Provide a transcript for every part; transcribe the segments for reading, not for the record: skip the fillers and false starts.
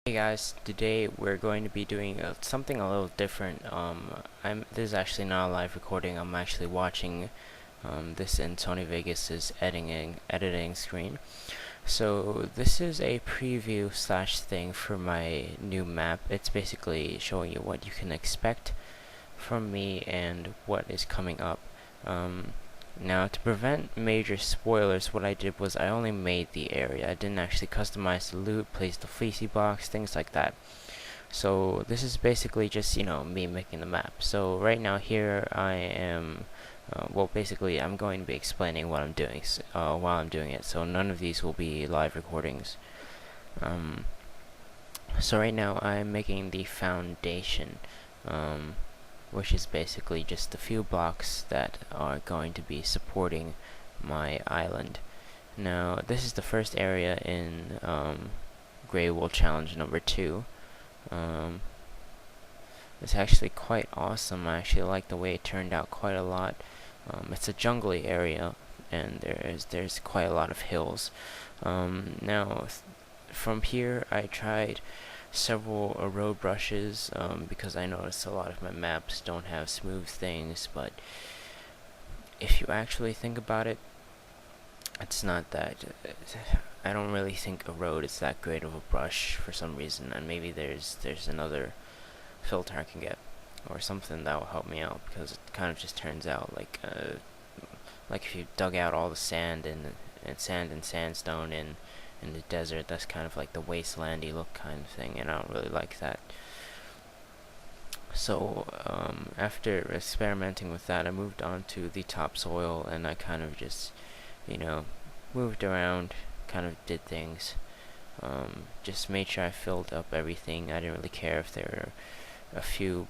Hey guys, today we're going to be doing something a little different. This is actually not a live recording. I'm actually watching this in Sony Vegas's editing screen. So this is a preview slash thing for my new map. It's basically showing you what you can expect from me and what is coming up. Now, to prevent major spoilers, what I did was I only made the area. I didn't actually customize the loot, place the fleecy box, things like that. So this is basically just, me making the map. So right now here I am, well, basically I'm going to be explaining what I'm doing while I'm doing it. So none of these will be live recordings. So right now I'm making the foundation. Which is basically just a few blocks that are going to be supporting my island. Now, this is the first area in Grey Wool Challenge number 2. It's actually quite awesome. I actually like the way it turned out quite a lot. It's a jungly area, and there's quite a lot of hills. Now, from here, I tried several road brushes because I noticed a lot of my maps don't have smooth things, but if you actually think about it, it's not that I don't really think a road is that great of a brush for some reason, and maybe there's another filter I can get or something that will help me out, because it kind of just turns out like if you dug out all the sand and sandstone in the desert. That's kind of like the wastelandy look kind of thing, and I don't really like that. So after experimenting with that, I moved on to the topsoil, and I kind of just, moved around, kind of did things. Just made sure I filled up everything. I didn't really care if there were a few,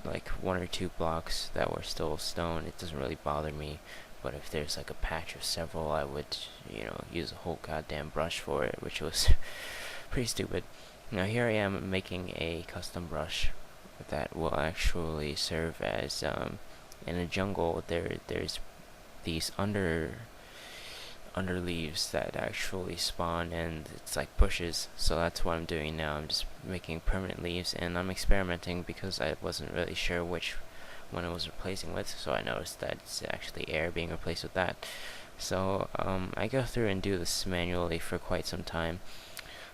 like 1 or 2 blocks that were still stone. It doesn't really bother me. But if there's like a patch of several, I would, use a whole goddamn brush for it, which was pretty stupid. Now here I am making a custom brush that will actually serve as, in a jungle, there's these under leaves that actually spawn, and it's like bushes. So that's what I'm doing now. I'm just making permanent leaves, and I'm experimenting because I wasn't really sure which one I was replacing with, so I noticed that it's actually air being replaced with that. So I go through and do this manually for quite some time.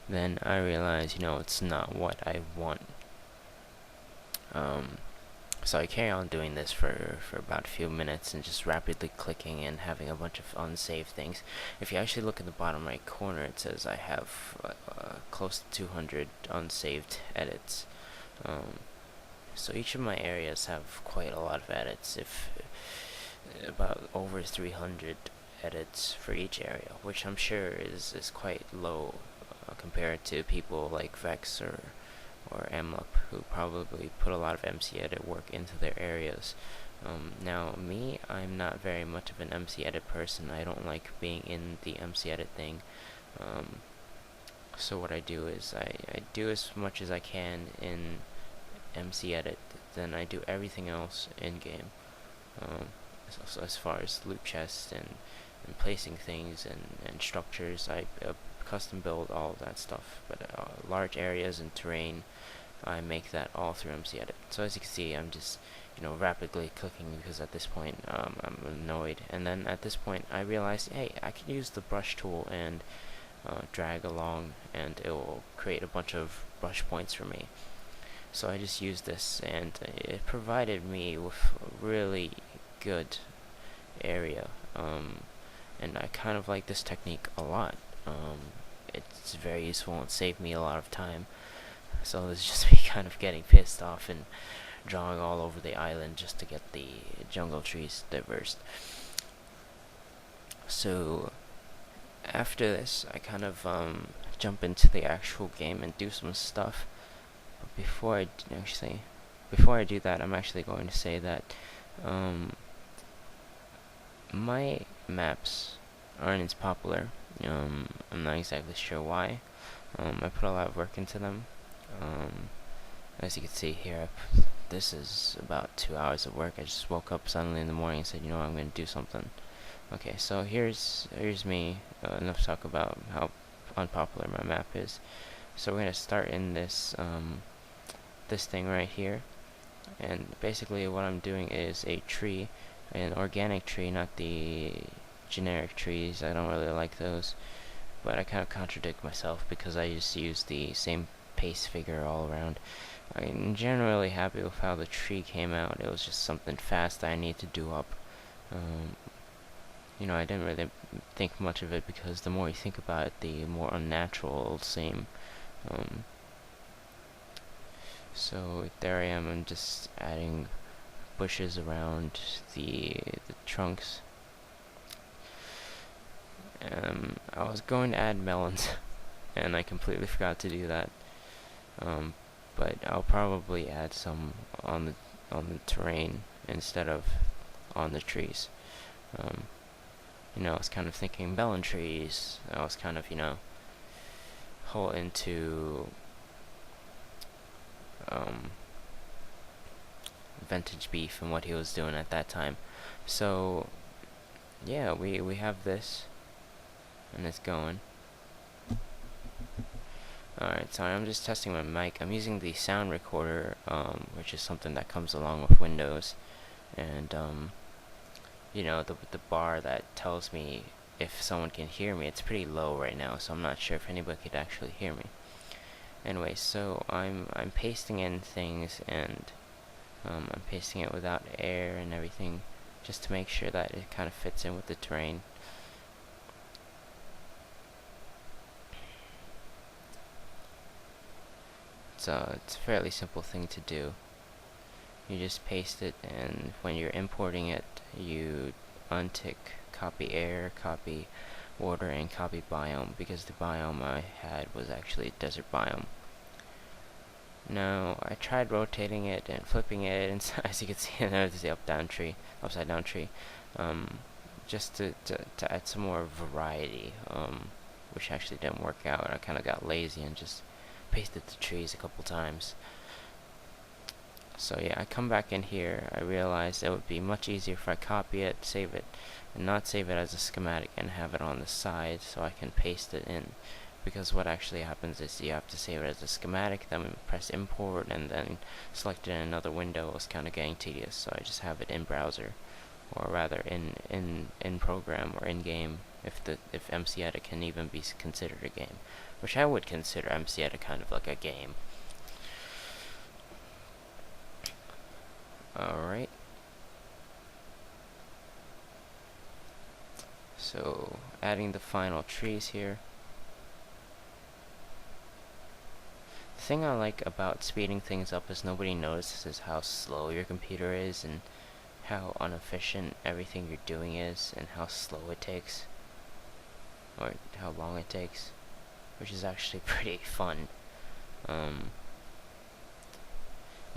Then I realize, it's not what I want. So I carry on doing this for about a few minutes and just rapidly clicking and having a bunch of unsaved things. If you actually look in the bottom right corner, it says I have close to 200 unsaved edits. So each of my areas have quite a lot of edits, if about over 300 edits for each area, which I'm sure is quite low compared to people like Vex or Amlup, who probably put a lot of MC edit work into their areas. Now me, I'm not very much of an MC edit person. I don't like being in the MC edit thing. So what I do is I do as much as I can in MC edit, then I do everything else in game. So as far as loot chests and placing things and structures, I custom build all that stuff. But large areas and terrain, I make that all through MC edit. So as you can see, I'm just rapidly clicking because at this point I'm annoyed. And then at this point I realized, hey, I can use the brush tool and drag along, and it will create a bunch of brush points for me. So I just used this, and it provided me with a really good area, and I kind of like this technique a lot. It's very useful and saved me a lot of time. So this is just me kind of getting pissed off and drawing all over the island just to get the jungle trees dispersed. So after this, I kind of jump into the actual game and do some stuff. Before I do that, I'm actually going to say that my maps aren't as popular. I'm not exactly sure why. I put a lot of work into them. As you can see here, this is about 2 hours of work. I just woke up suddenly in the morning and said, I'm going to do something. Okay, so here's me. Enough to talk about how unpopular my map is. So we're gonna start in this thing right here, and basically what I'm doing is a tree, an organic tree, not the generic trees. I don't really like those, but I kind of contradict myself because I just use the same pace figure all around. I'm generally happy with how the tree came out. It was just something fast that I need to do up. Um, I didn't really think much of it because the more you think about it, the more unnatural it'll seem. Um, so there I am. I'm just adding bushes around the trunks. I was going to add melons, and I completely forgot to do that. Um, but I'll probably add some on the terrain instead of on the trees. Um, I was kind of thinking melon trees. I was kind of, whole into vintage beef and what he was doing at that time. So yeah, we have this, and it's going. Alright, so I'm just testing my mic. I'm using the sound recorder, which is something that comes along with Windows, and the bar that tells me if someone can hear me, it's pretty low right now, so I'm not sure if anybody could actually hear me. Anyway, so I'm pasting in things, and I'm pasting it without air and everything, just to make sure that it kind of fits in with the terrain. So it's a fairly simple thing to do. You just paste it, and when you're importing it, you untick copy air, copy water, and copy biome, because the biome I had was actually a desert biome. Now, I tried rotating it and flipping it, and as you can see, there's the upside down tree, just to add some more variety, which actually didn't work out. I kind of got lazy and just pasted the trees a couple times. So yeah, I come back in here, I realized it would be much easier if I copy it, save it, and not save it as a schematic and have it on the side so I can paste it in. Because what actually happens is you have to save it as a schematic, then press import, and then select it in another window. It's kind of getting tedious, so I just have it in browser, or rather in program or in game, if MC Edit can even be considered a game, which I would consider MC Edit kind of like a game. Alright. So, adding the final trees here. The thing I like about speeding things up is nobody notices how slow your computer is, and how inefficient everything you're doing is, and how slow it takes, or how long it takes, which is actually pretty fun.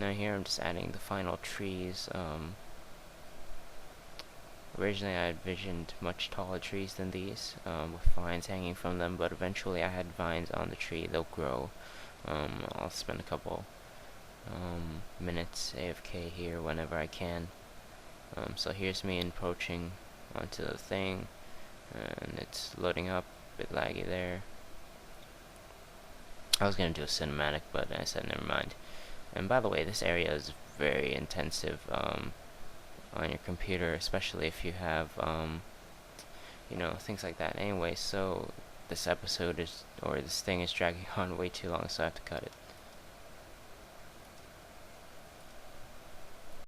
Now here I'm just adding the final trees. Originally I envisioned much taller trees than these, with vines hanging from them, but eventually I had vines on the tree. They'll grow. I'll spend a couple minutes AFK here whenever I can. So here's me encroaching onto the thing, and it's loading up, a bit laggy there. I was gonna do a cinematic, but I said never mind. And by the way, this area is very intensive on your computer, especially if you have things like that. Anyway, so this thing is dragging on way too long, so I have to cut it.